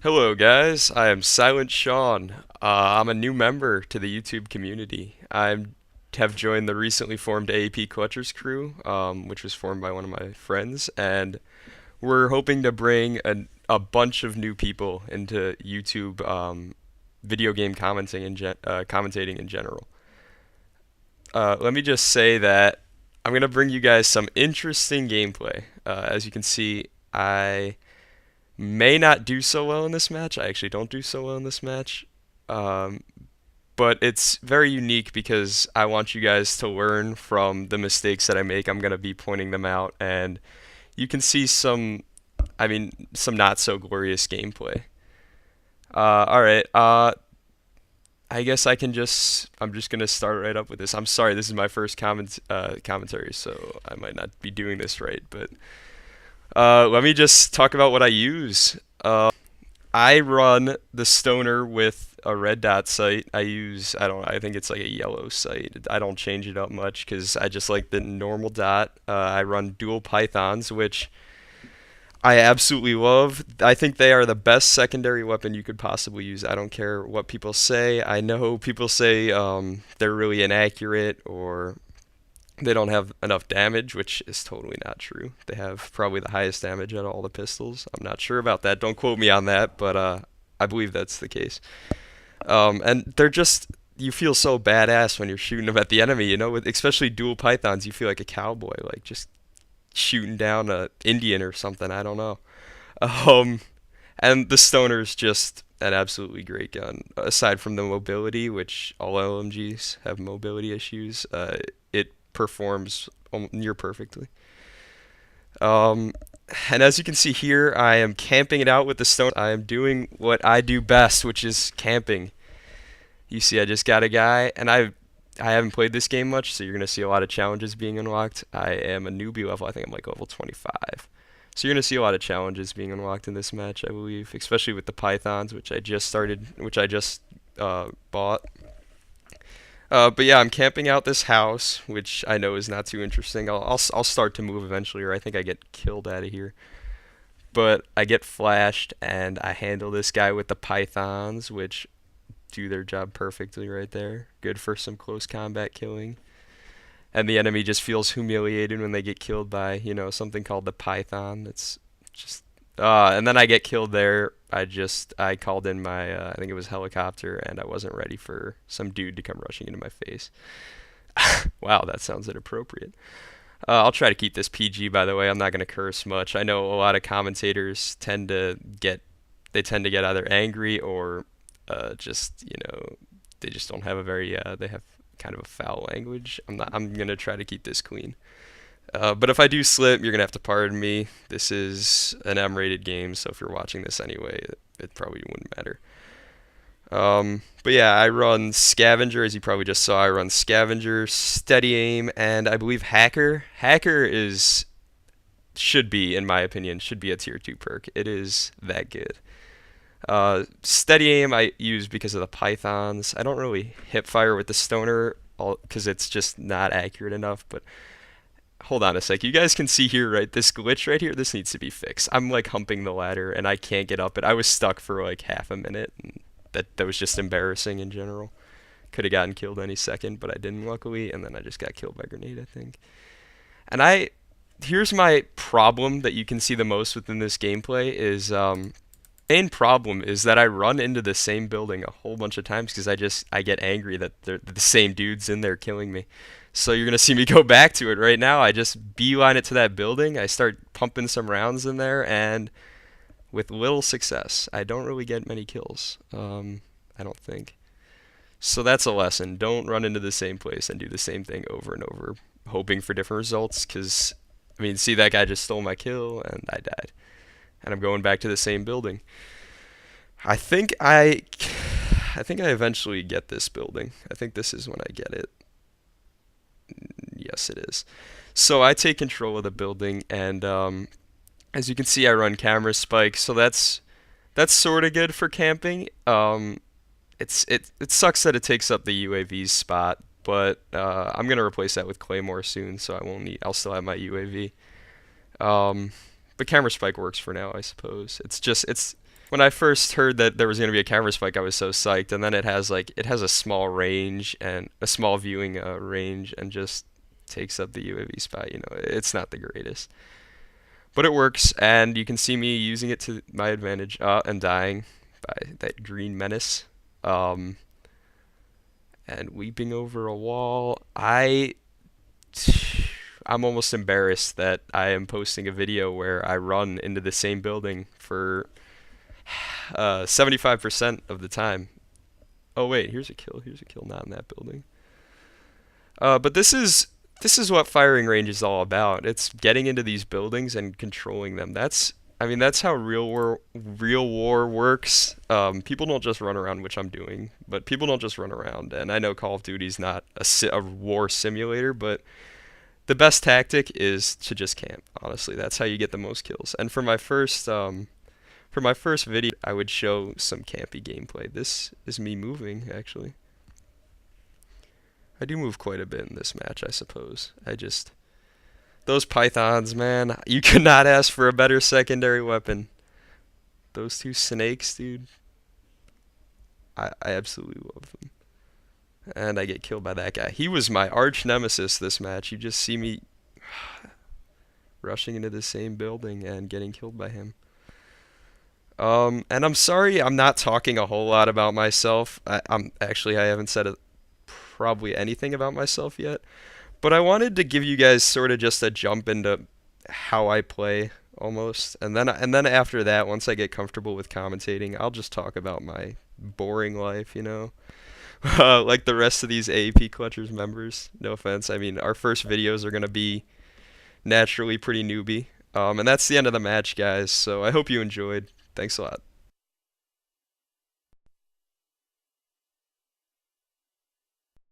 Hello, guys. I am SLNT Sean. I'm a new member to the YouTube community. I have joined the recently formed AAPClutchers crew, which was formed by one of my friends, and we're hoping to bring a bunch of new people into YouTube video game commentating in general. Let me just say that I'm gonna bring you guys some interesting gameplay. As you can see, I may not do so well in this match. I actually don't do so well in this match. Um, but it's very unique because I want you guys to learn from the mistakes that I make. I'm going to be pointing them out, and you can see some not so glorious gameplay. Alright, I guess I'm just going to start right up with this. I'm sorry, this is my first commentary, so I might not be doing this right, but let me just talk about what I use. I run the stoner with a red dot sight. I think it's like a yellow sight. I don't change it up much because I just like the normal dot. I run dual pythons, which I absolutely love. I think they are the best secondary weapon you could possibly use. I don't care what people say. I know people say they're really inaccurate or they don't have enough damage, which is totally not true. They have probably the highest damage out of all the pistols. I'm not sure about that. Don't quote me on that, but I believe that's the case. And you feel so badass when you're shooting them at the enemy, especially dual pythons, you feel like a cowboy, like just shooting down a Indian or something, I don't know. Um, and the stoner's just an absolutely great gun. Aside from the mobility, which all LMGs have mobility issues, it performs near perfectly. Um, and as you can see here, I am camping it out with the stone. I am doing what I do best, which is camping. You see, I just got a guy, and I haven't played this game much, so you're gonna see a lot of challenges being unlocked. I am a newbie level. I think I'm like level 25. So you're gonna see a lot of challenges being unlocked in this match, I believe, especially with the pythons, which I just bought. But yeah, I'm camping out this house, which I know is not too interesting. I'll start to move eventually, or I think I get killed out of here. But I get flashed, and I handle this guy with the pythons, which do their job perfectly right there. Good for some close combat killing. And the enemy just feels humiliated when they get killed by, something called the python. It's just and then I get killed there. I called in my I think it was helicopter, and I wasn't ready for some dude to come rushing into my face. Wow, that sounds inappropriate. I'll try to keep this PG, by the way. I'm not going to curse much. I know a lot of commentators tend to get either angry or they just don't have they have kind of a foul language. I'm going to try to keep this clean. But if I do slip, you're going to have to pardon me. This is an M-rated game, so if you're watching this anyway, it probably wouldn't matter. But yeah, I run Scavenger, as you probably just saw. I run Scavenger, Steady Aim, and I believe Hacker. Should be, in my opinion, should be a tier 2 perk. It is that good. Steady Aim I use because of the pythons. I don't really hip fire with the stoner because it's just not accurate enough, but hold on a sec. You guys can see here, right? This glitch right here, this needs to be fixed. I'm like humping the ladder and I can't get up it. I was stuck for like half a minute, and that was just embarrassing in general. Could have gotten killed any second, but I didn't, luckily, and then I just got killed by grenade, I think. And here's my problem that you can see the most within this gameplay is main problem is that I run into the same building a whole bunch of times because I get angry that they're the same dudes in there killing me. So you're gonna see me go back to it right now. I just beeline it to that building. I start pumping some rounds in there, and with little success. I don't really get many kills. I don't think. So that's a lesson. Don't run into the same place and do the same thing over and over, hoping for different results. Because see, that guy just stole my kill, and I died. And I'm going back to the same building. I think I eventually get this building. I think this is when I get it. Yes, it is. So I take control of the building, and as you can see, I run camera spike. So that's sort of good for camping. It sucks that it takes up the UAV's spot, but I'm gonna replace that with Claymore soon, so I won't need. I'll still have my UAV. But camera spike works for now, I suppose. It's when I first heard that there was going to be a camera spike, I was so psyched, and then it has a small range and a small viewing range, and just takes up the UAV spot. It's not the greatest, but it works, and you can see me using it to my advantage, and dying by that green menace, um, and leaping over a wall. I'm almost embarrassed that I am posting a video where I run into the same building for 75% of the time. Oh wait, here's a kill. Here's a kill not in that building. But this is what firing range is all about. It's getting into these buildings and controlling them. That's how real war works. People don't just run around, which I'm doing, but people don't just run around. And I know Call of Duty's not a war simulator, but the best tactic is to just camp. Honestly, that's how you get the most kills. And for my first video, I would show some campy gameplay. This is me moving, actually. I do move quite a bit in this match, I suppose. Those pythons, man, you could not ask for a better secondary weapon. Those two snakes, dude. I absolutely love them. And I get killed by that guy. He was my arch nemesis this match. You just see me rushing into the same building and getting killed by him. And I'm sorry I'm not talking a whole lot about myself. I haven't said probably anything about myself yet. But I wanted to give you guys sort of just a jump into how I play almost. And then after that, once I get comfortable with commentating, I'll just talk about my boring life, like the rest of these AAPClutchers members. No offense. I mean, our first videos are going to be naturally pretty newbie. And that's the end of the match, guys. So I hope you enjoyed. Thanks a lot.